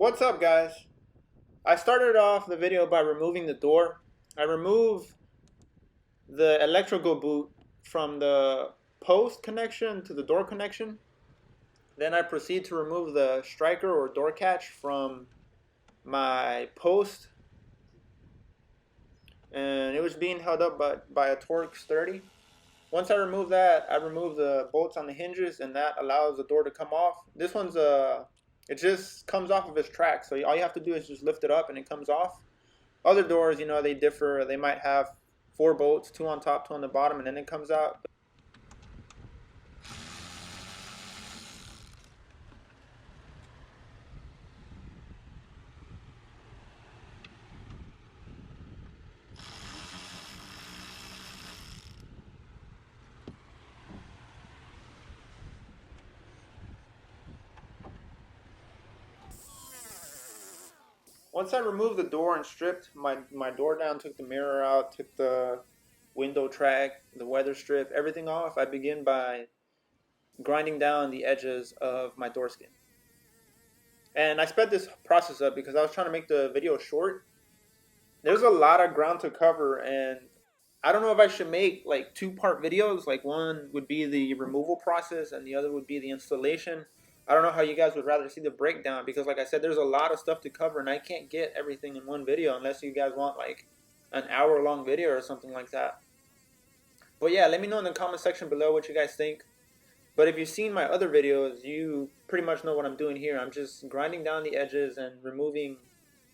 What's up, guys? I started off the video by removing the door. I removed the electrical boot from the post connection to the door connection. Then I proceed to remove the striker or door catch from my post, and it was being held up by a Torx 30. Once I remove that, I remove the bolts on the hinges, and that allows the door to come off. This one's it just comes off of its track, so all you have to do is just lift it up and it comes off. Other doors, they differ. They might have 4 bolts, 2 on top, 2 on the bottom, and then it comes out. Once I removed the door and stripped my door down, took the mirror out, took the window track, the weather strip, everything off, I begin by grinding down the edges of my door skin. And I sped this process up because I was trying to make the video short. There's a lot of ground to cover, and I don't know if I should make like 2-part videos. Like, one would be the removal process and the other would be the installation. I don't know how you guys would rather see the breakdown, because like I said, there's a lot of stuff to cover and I can't get everything in one video unless you guys want like an hour-long video or something like that. But yeah, let me know in the comment section below what you guys think. But if you've seen my other videos, you pretty much know what I'm doing here. I'm just grinding down the edges and removing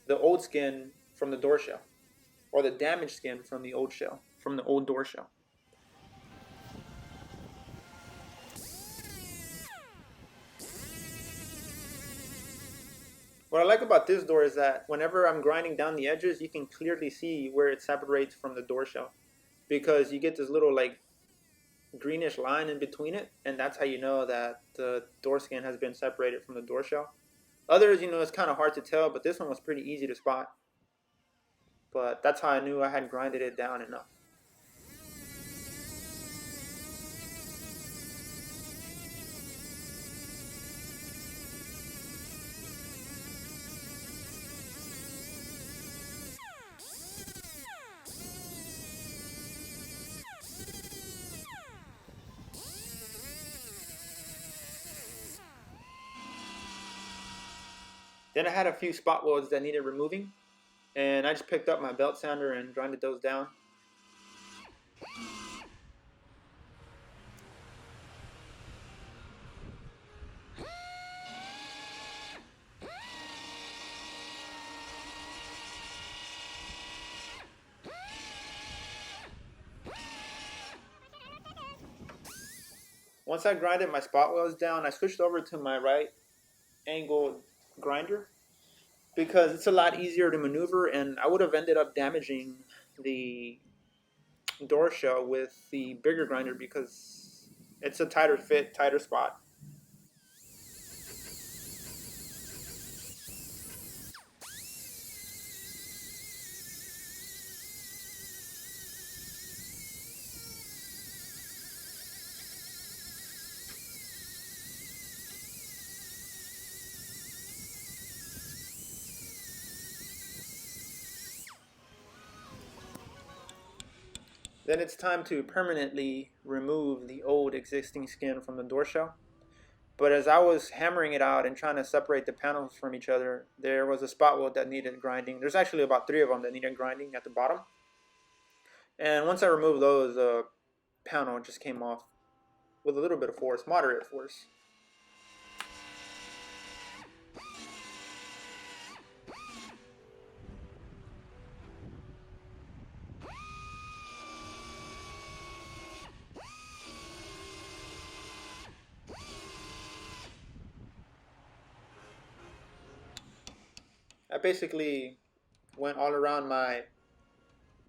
the old skin from the door shell, or the damaged skin from the old shell, from the old door shell. What I like about this door is that whenever I'm grinding down the edges, you can clearly see where it separates from the door shell, because you get this little like greenish line in between it, and that's how you know that the door skin has been separated from the door shell. Others, it's kind of hard to tell, but this one was pretty easy to spot. But that's how I knew I had grinded it down enough. Then I had a few spot welds that needed removing, and I just picked up my belt sander and grinded those down. Once I grinded my spot welds down, I switched over to my right angle grinder because it's a lot easier to maneuver, and I would have ended up damaging the door shell with the bigger grinder because it's a tighter fit, tighter spot. Then it's time to permanently remove the old existing skin from the door shell. But as I was hammering it out and trying to separate the panels from each other, there was a spot weld that needed grinding. There's actually about 3 of them that needed grinding at the bottom. And once I removed those, the panel just came off with a little bit of force, moderate force. I basically went all around my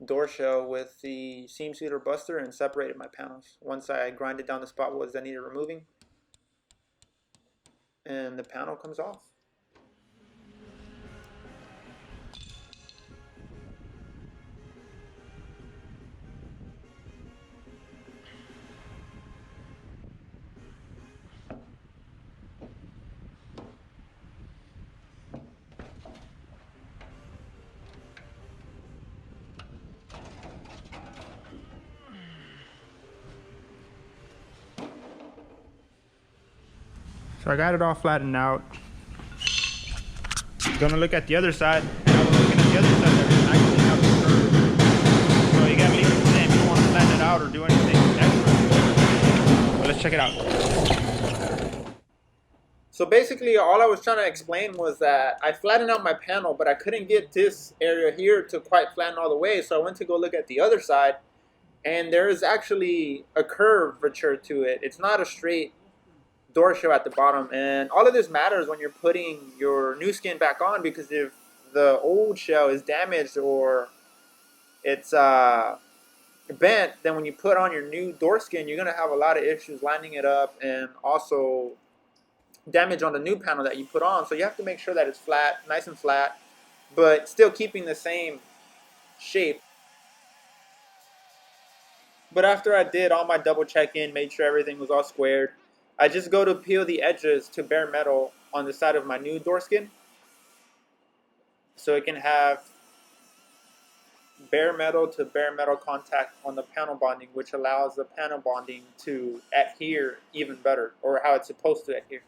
door shell with the seam sealer buster and separated my panels. Once I grinded down the spot welds that needed removing, and the panel comes off. So I got it all flattened out. Gonna look at the other side. And I was looking at the other side that actually have a curve. So you gotta leave it the same. You don't want to flatten it out or do anything extra. But let's check it out. So basically all I was trying to explain was that I flattened out my panel, but I couldn't get this area here to quite flatten all the way. So I went to go look at the other side, and there is actually a curvature to it. It's not a straight door shell at the bottom, and all of this matters when you're putting your new skin back on, because if the old shell is damaged or it's bent, then when you put on your new door skin, you're gonna have a lot of issues lining it up and also damage on the new panel that you put on. So you have to make sure that it's flat, nice and flat, but still keeping the same shape. But after I did all my double check-in, made sure everything was all squared, I just go to peel the edges to bare metal on the side of my new door skin, so it can have bare metal to bare metal contact on the panel bonding, which allows the panel bonding to adhere even better, or how it's supposed to adhere.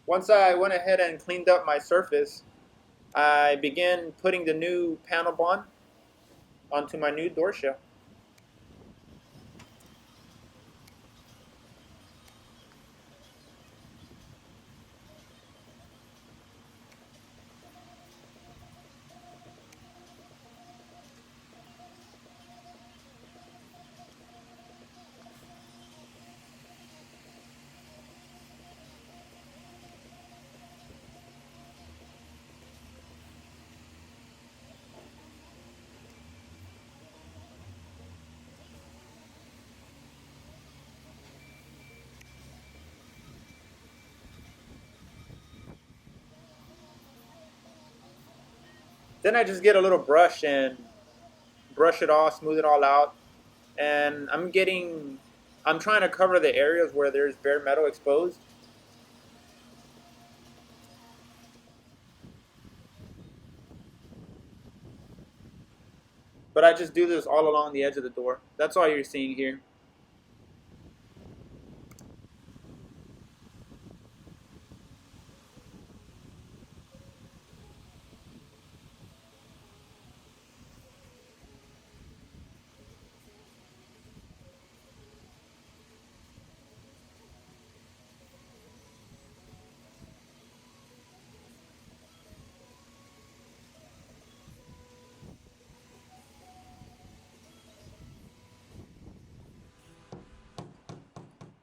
Once I went ahead and cleaned up my surface, I began putting the new panel bond onto my new door shell. Then I just get a little brush and brush it all, smooth it all out. And I'm trying to cover the areas where there's bare metal exposed. But I just do this all along the edge of the door. That's all you're seeing here.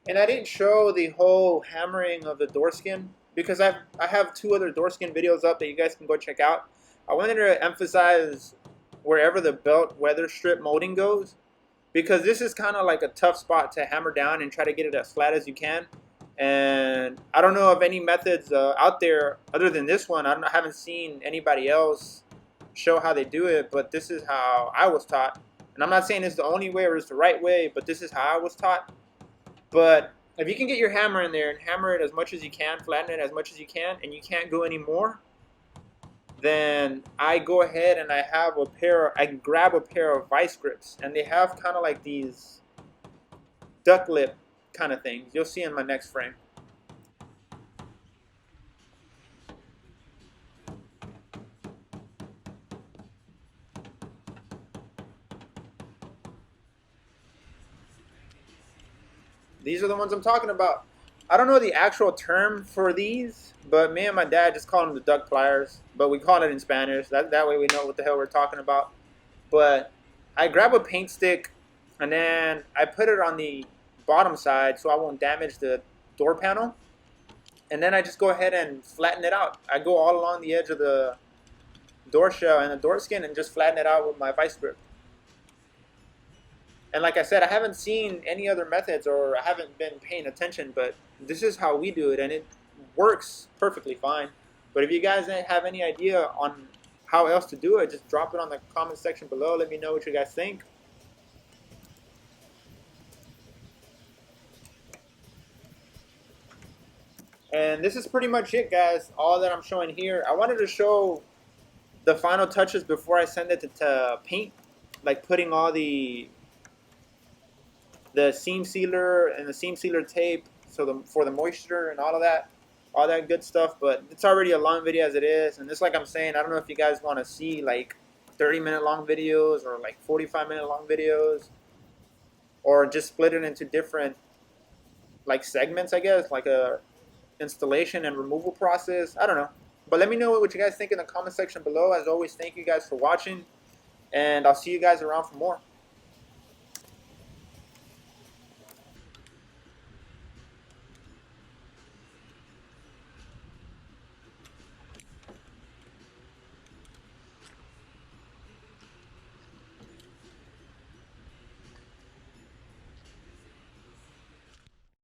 And I didn't show the whole hammering of the door skin because I have two other door skin videos up that you guys can go check out. I wanted to emphasize wherever the belt weather strip molding goes, because this is kind of like a tough spot to hammer down and try to get it as flat as you can. And I don't know of any methods out there other than this one. I haven't seen anybody else show how they do it, but this is how I was taught. And I'm not saying it's the only way or it's the right way, but this is how I was taught. But if you can get your hammer in there and hammer it as much as you can, flatten it as much as you can, and you can't go any more, then I go ahead and I grab a pair of vice grips, and they have kind of like these duck lip kind of things. You'll see in my next frame. These are the ones I'm talking about. I don't know the actual term for these, but me and my dad just call them the duck pliers, but we call it in Spanish. That way we know what the hell we're talking about. But I grab a paint stick and then I put it on the bottom side so I won't damage the door panel. And then I just go ahead and flatten it out. I go all along the edge of the door shell and the door skin and just flatten it out with my vice grip. And like I said, I haven't seen any other methods or I haven't been paying attention, but this is how we do it and it works perfectly fine. But if you guys have any idea on how else to do it, just drop it on the comment section below. Let me know what you guys think. And this is pretty much it, guys. All that I'm showing here. I wanted to show the final touches before I send it to paint, like putting all the seam sealer and the seam sealer tape, so for the moisture and all that good stuff. But it's already a long video as it is, and just like I'm saying, I don't know if you guys want to see like 30-minute long videos or like 45-minute long videos, or just split it into different like segments, I guess, like a installation and removal process. I don't know. But let me know what you guys think in the comment section below. As always, thank you guys for watching, and I'll see you guys around for more.